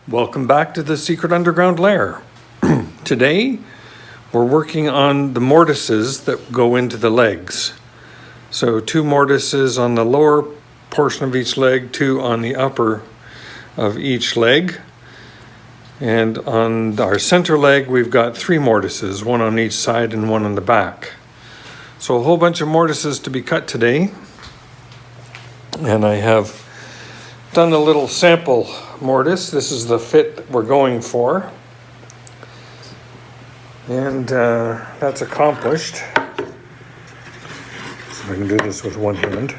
Welcome back to the Secret Underground Lair. Today, we're working on the mortices that go into the legs. So 2 mortices on the lower portion of each leg, 2 on the upper of each leg. And on our center leg, we've got 3 mortices, 1 on each side and 1 on the back. So a whole bunch of mortices to be cut today. And I have done a little sample mortise. This is the fit that we're going for. And that's accomplished. So I can do this with one hand.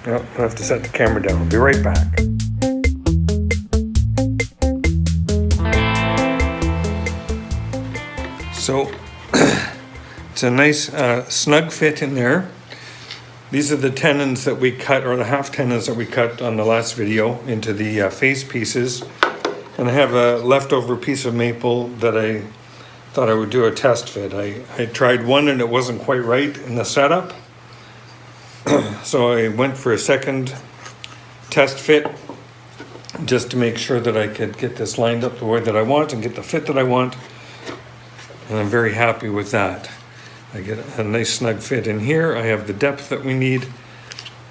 Oh, I have to set the camera down. I'll be right back. So it's a nice snug fit in there. These are the tenons that we cut, or the half tenons that we cut on the last video into the face pieces. And I have a leftover piece of maple that I thought I would do a test fit. I tried one and it wasn't quite right in the setup. So I went for a second test fit just to make sure that I could get this lined up the way that I want and get the fit that I want. And I'm very happy with that. I get a nice snug fit in here. I have the depth that we need.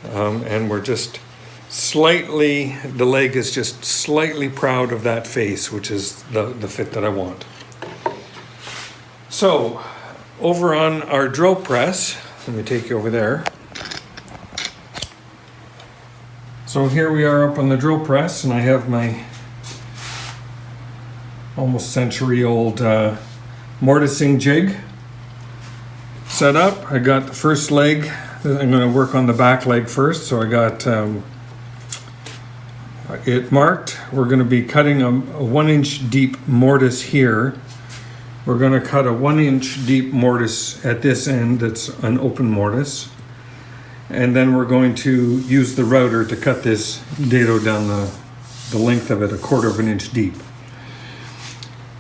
And we're just slightly, the leg is just slightly proud of that face, which is the fit that I want. So, over on our drill press, let me take you over there. So here we are up on the drill press, and I have my almost century-old Morticing Jig set up. I got the first leg. I'm going to work on the back leg first, so I got it marked. We're going to be cutting a 1-inch deep mortise here. We're going to cut a 1-inch deep mortise at this end that's an open mortise. And then we're going to use the router to cut this dado down the length of it, 1/4 of an inch deep.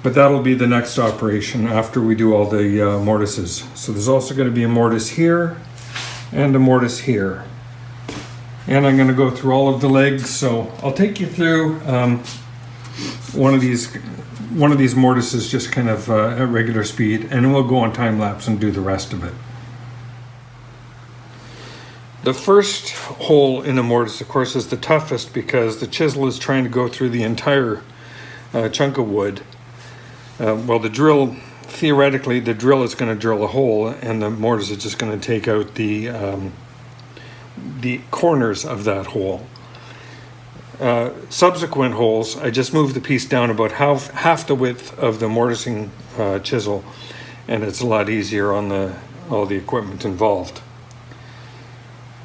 But that'll be the next operation after we do all the mortices. So there's also going to be a mortise here and a mortise here. And I'm going to go through all of the legs. So I'll take you through one of these mortises just kind of at regular speed, and then we'll go on time lapse and do the rest of it. The first hole in a mortise, of course, is the toughest because the chisel is trying to go through the entire chunk of wood. Well, the drill, theoretically, the drill is going to drill a hole, and the mortise is just going to take out the corners of that hole. Subsequent holes, I just move the piece down about half the width of the mortising chisel, and it's a lot easier on all the equipment involved.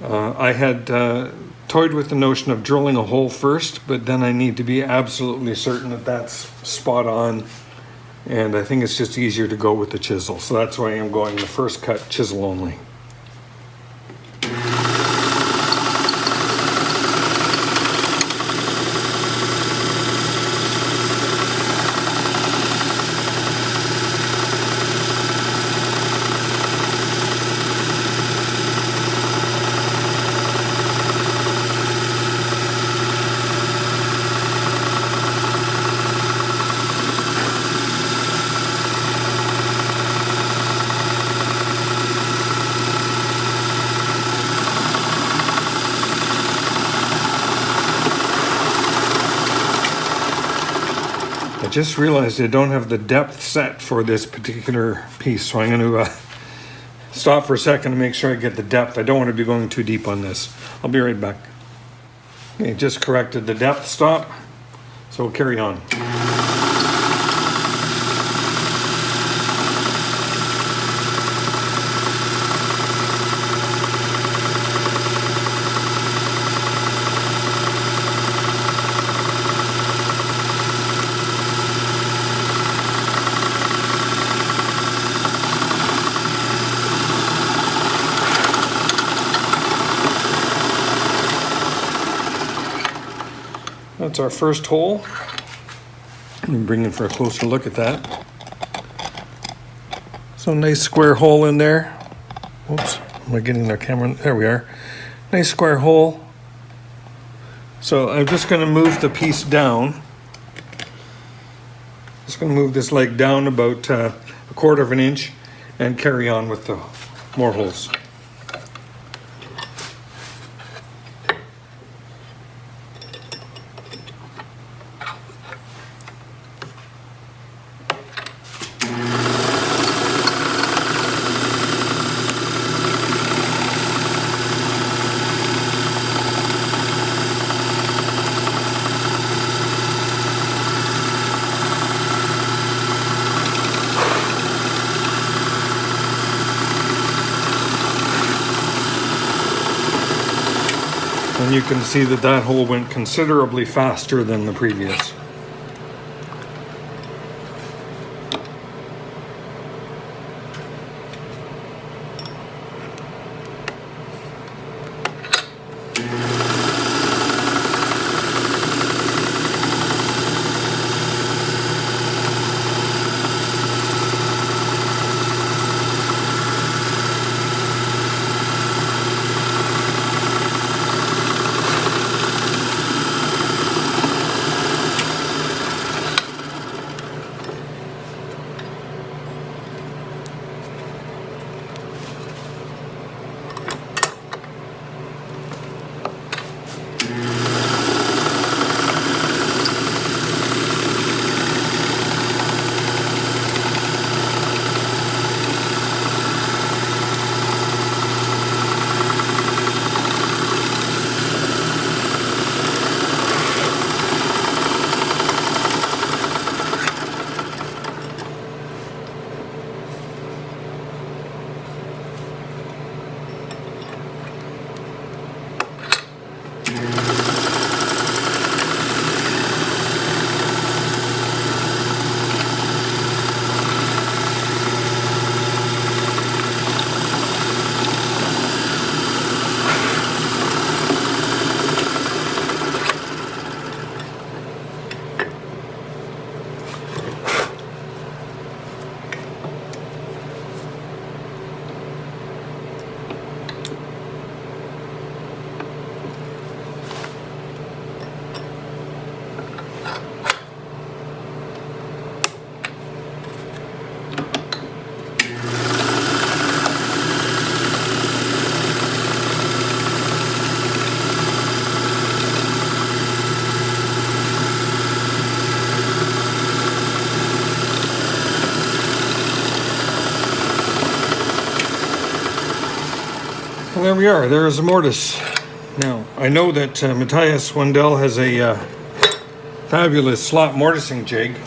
I had toyed with the notion of drilling a hole first, but then I need to be absolutely certain that that's spot on. And I think it's just easier to go with the chisel. So that's why I'm going the first cut chisel only. I just realized I don't have the depth set for this particular piece, so I'm going to stop for a second to make sure I get the depth. I don't want to be going too deep on this. I'll be right back. Okay, just corrected the depth stop, so we'll carry on. That's our first hole. I'm bringing for a closer look at that. So nice square hole in there. Whoops, am I getting our camera? There we are. Nice square hole. So I'm just going to move the piece down Just going to move this leg down about a quarter of an inch and carry on with the more holes. And you can see that that hole went considerably faster than the previous. Well, there we are. There is a mortise. Now, I know that Matthias Wendell has a fabulous slot morticing jig.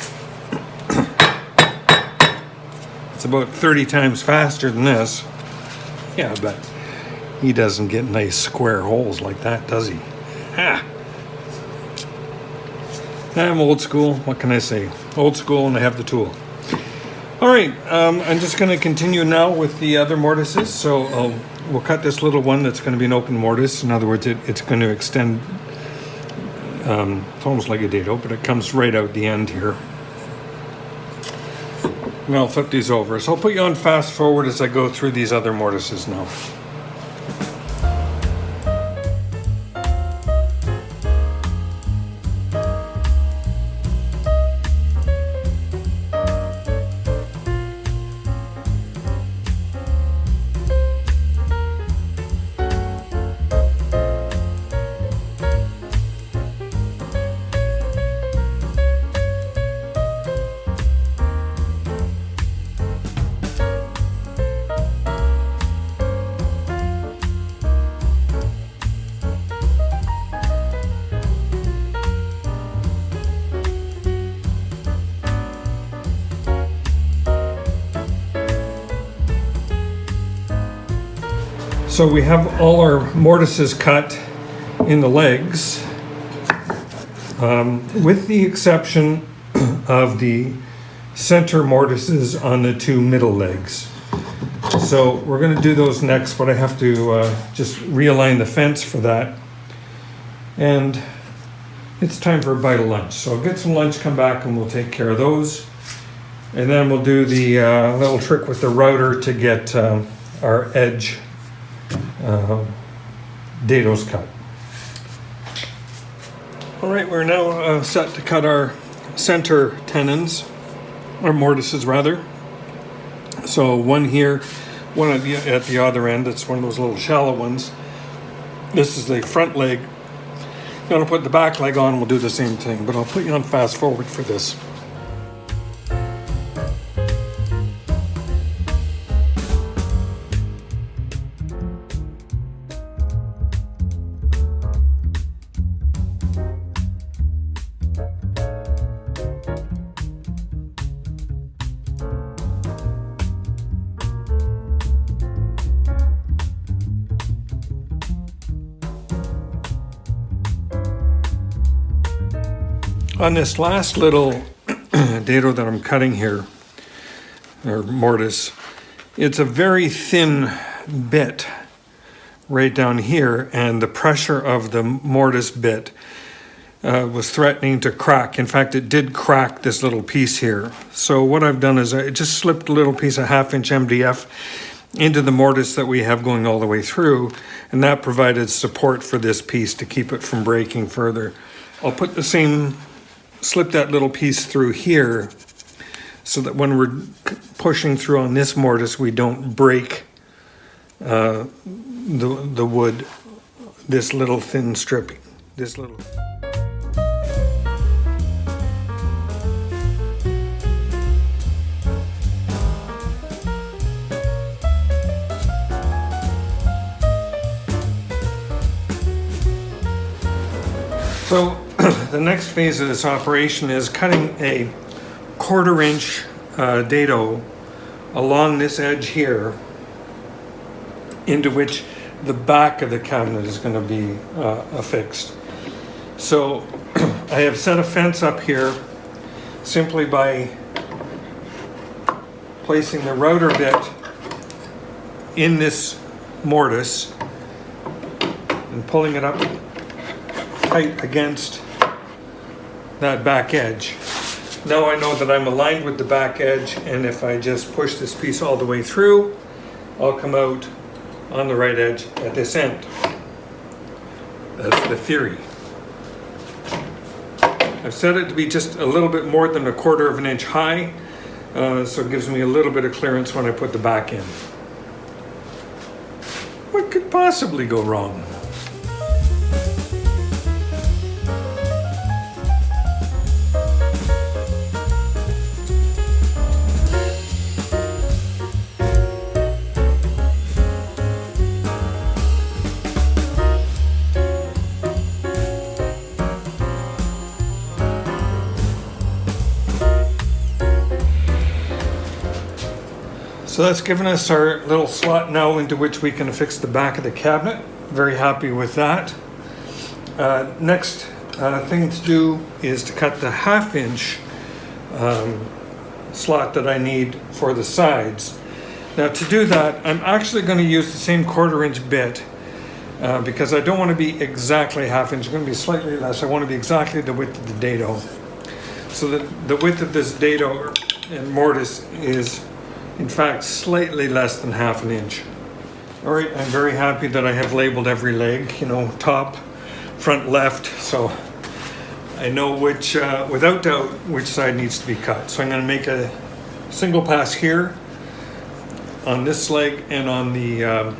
It's about 30 times faster than this. Yeah, but he doesn't get nice square holes like that, does he? Ha! I'm old school. What can I say? Old school, and I have the tool. All right, I'm just going to continue now with the other mortises. So we'll cut this little one that's going to be an open mortise. In other words, it's going to extend. It's almost like a dado, but it comes right out the end here. And I'll flip these over. So I'll put you on fast forward as I go through these other mortises now. So we have all our mortises cut in the legs, with the exception of the center mortises on the two middle legs. So we're going to do those next, but I have to just realign the fence for that. And it's time for a bite of lunch. So I'll get some lunch, come back, and we'll take care of those. And then we'll do the little trick with the router to get our edge dados cut. All right, we're now set to cut our center tenons. or mortices rather. So one here, one at the other end. It's one of those little shallow ones. This is the front leg. I'm gonna put the back leg on, we'll do the same thing, but I'll put you on fast forward for this. On this last little dado that I'm cutting here, or mortise, it's a very thin bit right down here, and the pressure of the mortise bit was threatening to crack. In fact, it did crack this little piece here. So what I've done is I just slipped a little piece of 1/2 inch MDF into the mortise that we have going all the way through, and that provided support for this piece to keep it from breaking further. I'll put the same, slip that little piece through here so that when we're pushing through on this mortise, we don't break the wood, this little thin strip, this little. So the next phase of this operation is cutting a 1/4 inch dado along this edge here, into which the back of the cabinet is going to be affixed. So I have set a fence up here simply by placing the router bit in this mortise and pulling it up tight against that back edge. Now I know that I'm aligned with the back edge, and if I just push this piece all the way through, I'll come out on the right edge at this end. That's the theory. I've set it to be just a little bit more than 1/4 inch high, so it gives me a little bit of clearance when I put the back in. What could possibly go wrong? So that's given us our little slot now into which we can affix the back of the cabinet. Very happy with that. Next thing to do is to cut the 1/2 inch slot that I need for the sides. Now to do that, I'm actually going to use the same 1/4 inch bit because I don't want to be exactly 1/2 inch. It's going to be slightly less. I want to be exactly the width of the dado. So that the width of this dado and mortise is in fact slightly less than 1/2 inch. All right, I'm very happy that I have labeled every leg, top, front, left, so I know which, without doubt, which side needs to be cut. So I'm going to make a single pass here on this leg and on the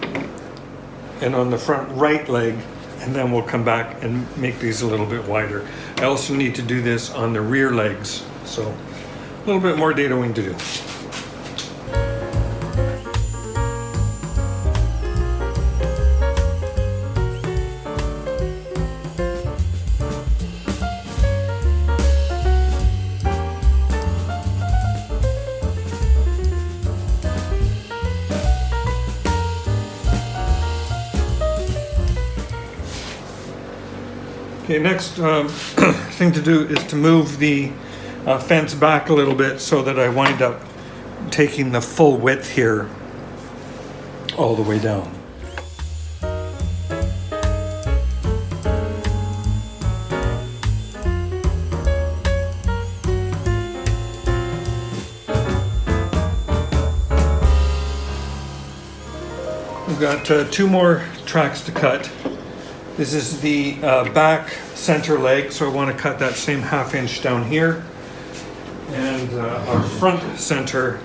front right leg, and then we'll come back and make these a little bit wider. I also need to do this on the rear legs, so a little bit more dadoing to do. Okay, next thing to do is to move the fence back a little bit so that I wind up taking the full width here all the way down. We've got 2 more tracks to cut. This is the back center leg, so I want to cut that same 1/2 inch down here. And our front center,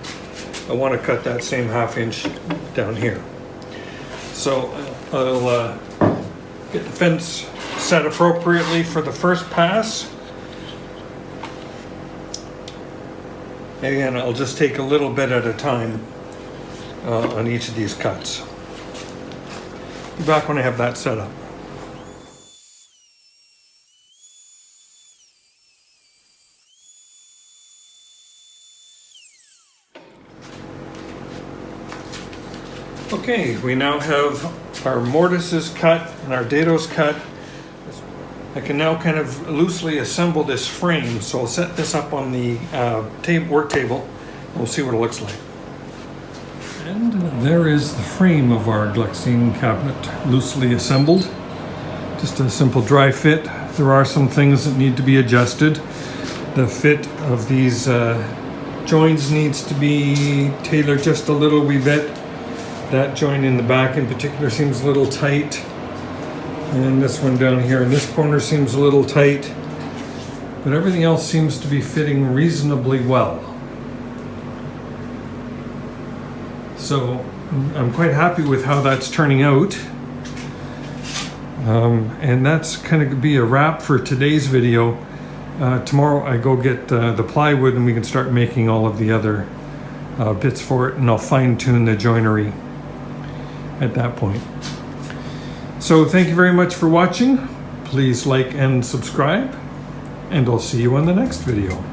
I want to cut that same 1/2 inch down here. So I'll get the fence set appropriately for the first pass. Again, I'll just take a little bit at a time on each of these cuts. Be back when I have that set up. Okay, we now have our mortices cut and our dados cut. I can now kind of loosely assemble this frame, so I'll set this up on the work table and we'll see what it looks like. And there is the frame of our Gluckstein cabinet, loosely assembled. Just a simple dry fit. There are some things that need to be adjusted. The fit of these joints needs to be tailored just a little wee bit. That joint in the back in particular seems a little tight. And this one down here in this corner seems a little tight. But everything else seems to be fitting reasonably well. So I'm quite happy with how that's turning out. And that's kind of be a wrap for today's video. Tomorrow I go get the plywood and we can start making all of the other bits for it, and I'll fine-tune the joinery at that point. So thank you very much for watching. Please like and subscribe, and I'll see you on the next video.